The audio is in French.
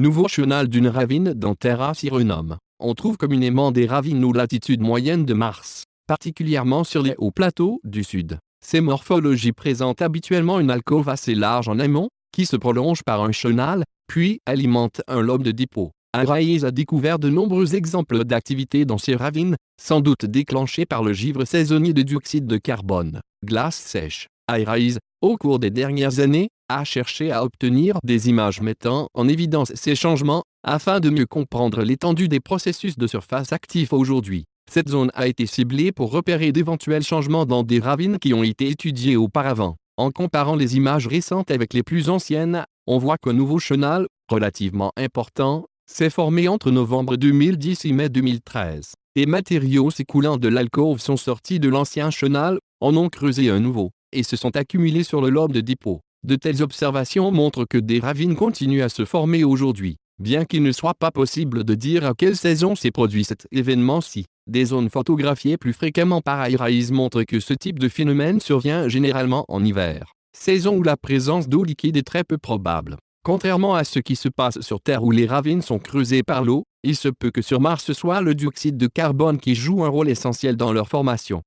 Nouveau chenal d'une ravine dans Terra Sirenum. On trouve communément des ravines aux latitudes moyennes de Mars, particulièrement sur les hauts plateaux du sud. Ces morphologies présentent habituellement une alcôve assez large en amont, qui se prolonge par un chenal, puis alimente un lobe de dépôt. Hayes a découvert de nombreux exemples d'activité dans ces ravines, sans doute déclenchées par le givre saisonnier de dioxyde de carbone. Glace sèche. Hayes, au cours des dernières années, a cherché à obtenir des images mettant en évidence ces changements, afin de mieux comprendre l'étendue des processus de surface actifs aujourd'hui. Cette zone a été ciblée pour repérer d'éventuels changements dans des ravines qui ont été étudiées auparavant. En comparant les images récentes avec les plus anciennes, on voit qu'un nouveau chenal, relativement important, s'est formé entre novembre 2010 et mai 2013. Les matériaux s'écoulant de l'alcôve sont sortis de l'ancien chenal, en ont creusé un nouveau, et se sont accumulés sur le lobe de dépôt. De telles observations montrent que des ravines continuent à se former aujourd'hui. Bien qu'il ne soit pas possible de dire à quelle saison s'est produit cet événement-ci, des zones photographiées plus fréquemment par Hayes montrent que ce type de phénomène survient généralement en hiver, saison où la présence d'eau liquide est très peu probable. Contrairement à ce qui se passe sur Terre où les ravines sont creusées par l'eau, il se peut que sur Mars ce soit le dioxyde de carbone qui joue un rôle essentiel dans leur formation.